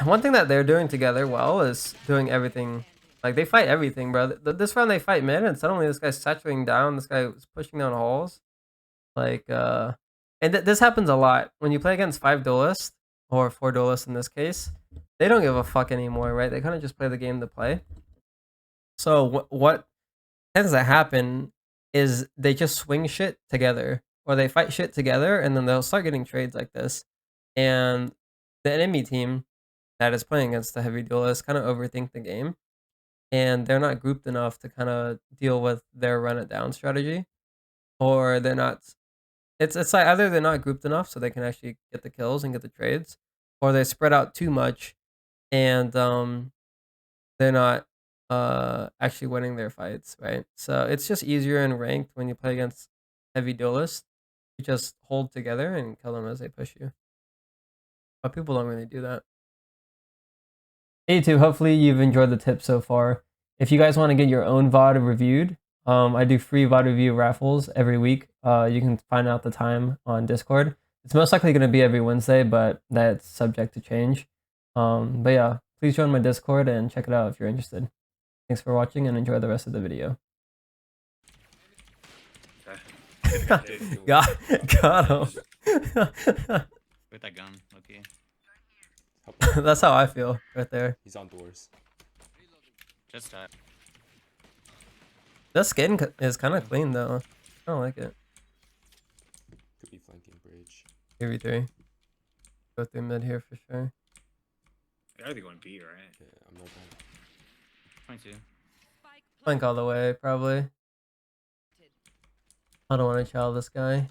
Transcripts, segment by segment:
One thing that they're doing together well is doing everything. Like they fight everything, bro. This round they fight mid, and suddenly this guy's saturating down. This guy is pushing down halls. Like, and this happens a lot when you play against 5 duelists or 4 duelists in this case. They don't give a fuck anymore, right? They kind of just play the game to play. So what tends to happen is they just swing shit together, or they fight shit together, and then they'll start getting trades like this. And the enemy team that is playing against the heavy duelists kind of overthink the game, and they're not grouped enough to kind of deal with their run it down strategy, or they're not. It's like either they're not grouped enough so they can actually get the kills and get the trades, or they spread out too much, and they're not actually winning their fights, right? So it's just easier in ranked when you play against heavy duelists. You just hold together and kill them as they push you. But people don't really do that. Hey, too. Hopefully you've enjoyed the tips so far. If you guys want to get your own VOD reviewed, I do free Vod Review Raffles every week. You can find out the time on Discord. It's most likely going to be every Wednesday, but that's subject to change. But yeah, please join my Discord and check it out if you're interested. Thanks for watching and enjoy the rest of the video. got him. With that gun, okay. That's how I feel right there. He's on doors. Just The skin is kind of clean though. I don't like it. Could be flanking bridge. 3v3. Go through mid here for sure. I gotta be going B, right? Yeah, I'm not bad. 22. Flank all the way, probably. I don't want to chow this guy.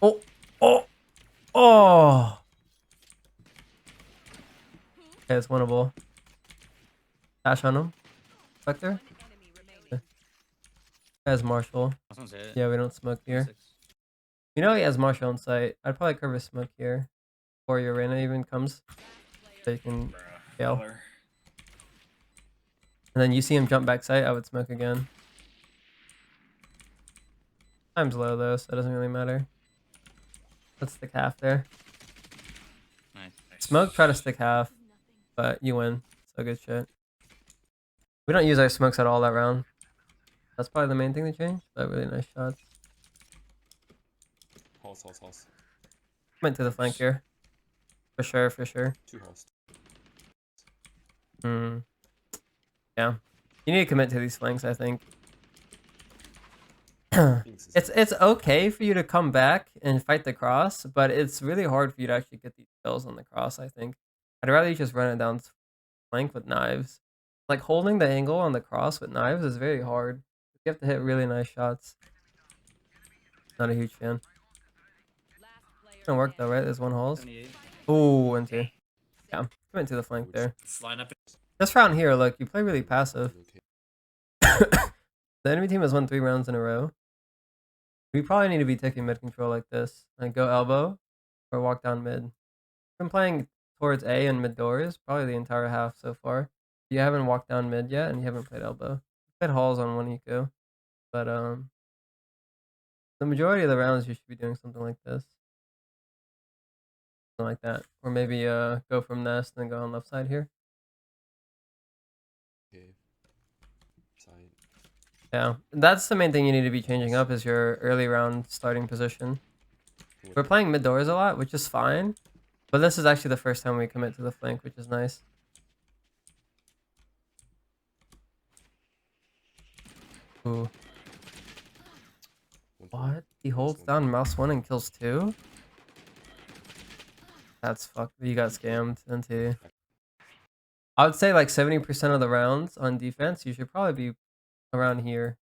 Oh! Oh! Oh! Okay, it's winnable. Dash on him. Spectre? Has Marshall. Last one's hit. Yeah, we don't smoke here. 6. You know he has Marshall on site. I'd probably cover smoke here. Before your Reyna even comes. So you can fail. And then you see him jump back site, I would smoke again. Time's low though, so it doesn't really matter. Let's stick half there. Nice. Smoke, try to stick half, but you win. So good shit. We don't use our smokes at all that round. That's probably the main thing to change, but really nice shots. Halls. Went to the flank here. For sure, for sure. 2 halls. Yeah. You need to commit to these flanks, I think. Thinks It's okay for you to come back and fight the cross, but it's really hard for you to actually get these kills on the cross, I think. I'd rather you just run it down flank with knives. Like holding the angle on the cross with knives is very hard. You have to hit really nice shots. Not a huge fan. It's gonna work though, right? There's one holes. 78. Ooh, and 2. Yeah, commit to the flank there. Let's line up. This round here, look, you play really passive. okay. The enemy team has won 3 rounds in a row. We probably need to be taking mid control like this. Like go elbow or walk down mid. I've been playing towards A and mid doors probably the entire half so far. You haven't walked down mid yet and you haven't played elbow. You played halls on one eco. But the majority of the rounds you should be doing something like this. Something like that. Or maybe go from nest and then go on left side here. Side. Yeah, that's the main thing you need to be changing up is your early round starting position. We're playing mid doors a lot, which is fine, but this is actually the first time we commit to the flank, which is nice. Ooh. What? He holds down mouse 1 and kills 2? That's fucked. You got scammed, NT. I would say like 70% of the rounds on defense, you should probably be around here.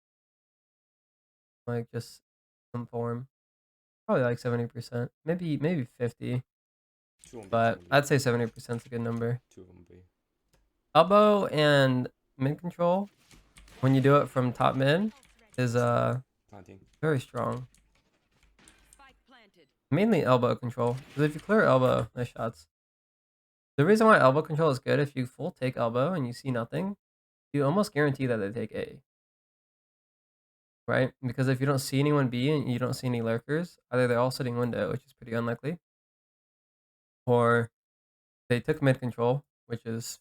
Like just some form. Probably like 70%. Maybe 50. But I'd say 70% is a good number. 2 of them B. Elbow and mid control, when you do it from top mid, is Planting. very strong. Mainly elbow control. Because if you clear elbow, nice shots. The reason why elbow control is good, if you full take elbow and you see nothing, you almost guarantee that they take A. right? Because if you don't see anyone B and you don't see any lurkers, either they're all sitting window, which is pretty unlikely, or they took mid control, which is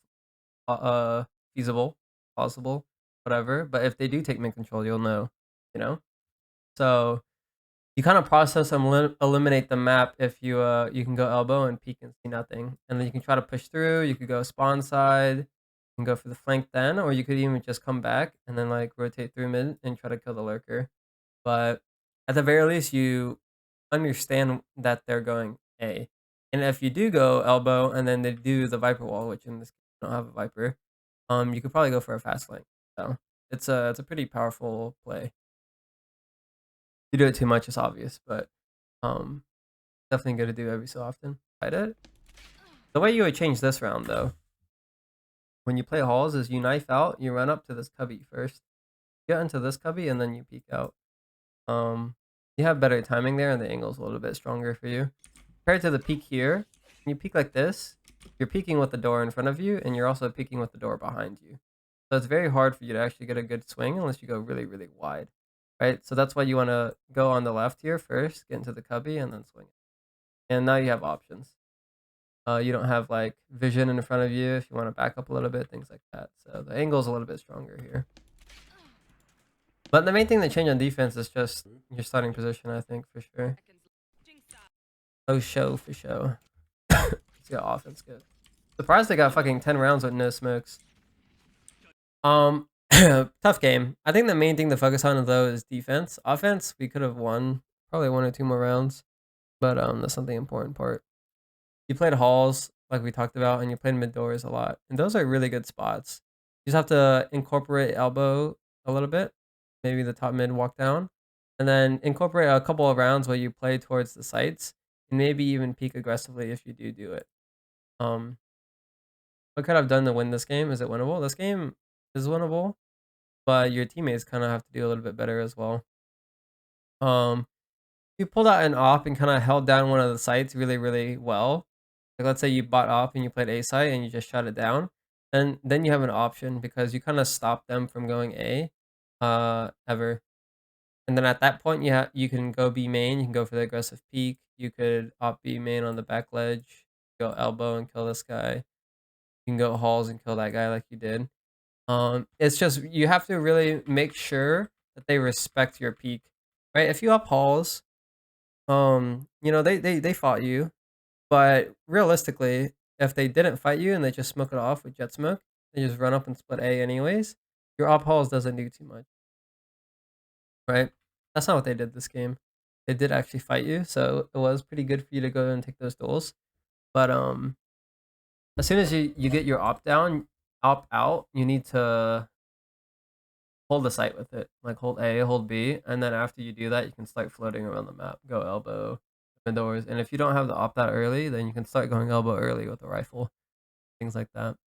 feasible, possible, whatever. But if they do take mid control, you'll know, you know. So you kind of process and eliminate the map if you can go elbow and peek and see nothing, and then you can try to push through. You could go spawn side, you can go for the flank then, or you could even just come back and then like rotate through mid and try to kill the lurker. But at the very least, you understand that they're going A. And if you do go elbow and then they do the Viper wall, which in this case you don't have a Viper, you could probably go for a fast flank. So it's a pretty powerful play. If you do it too much, it's obvious, but definitely good to do every so often. I did. The way you would change this round though, when you play halls, is you knife out, you run up to this cubby first, get into this cubby, and then you peek out. You have better timing there, and the angle's a little bit stronger for you. Compared to the peek here, when you peek like this, you're peeking with the door in front of you, and you're also peeking with the door behind you. So it's very hard for you to actually get a good swing unless you go really, really wide, right? So that's why you want to go on the left here first, get into the cubby, and then swing it. And now you have options. You don't have like vision in front of you if you want to back up a little bit, things like that. So the angle's a little bit stronger here. But the main thing that changed on defense is just your starting position, I think, for sure. Oh, show for show. Let's get offense good. Surprised they got fucking 10 rounds with no smokes. Tough game. I think the main thing to focus on though is defense. Offense, we could have won probably 1 or 2 more rounds, but that's not the important part. You played halls like we talked about, and you played mid doors a lot, and those are really good spots. You just have to incorporate elbow a little bit, maybe the top mid walk down, and then incorporate a couple of rounds where you play towards the sights, and maybe even peek aggressively if you do it. What could I have done to win this game? Is it winnable? This game is winnable, but your teammates kind of have to do a little bit better as well. You pulled out an op and kind of held down one of the sites really, really well. Like let's say you bought op and you played A site and you just shut it down, and then you have an option because you kind of stop them from going A, ever. And then at that point, you can go B main. You can go for the aggressive peek. You could op B main on the back ledge, go elbow and kill this guy. You can go halls and kill that guy like you did. It's just you have to really make sure that they respect your peek, right? If you up halls, you know they fought you, but realistically, if they didn't fight you and they just smoke it off with jet smoke, they just run up and split A anyways. Your up halls doesn't do too much. Right? That's not what they did this game. They did actually fight you, so it was pretty good for you to go and take those duels. But as soon as you get your opt out, you need to hold the site with it. Like hold A, hold B, and then after you do that, you can start floating around the map. Go elbow, open doors. And if you don't have the opt out early, then you can start going elbow early with a rifle. Things like that.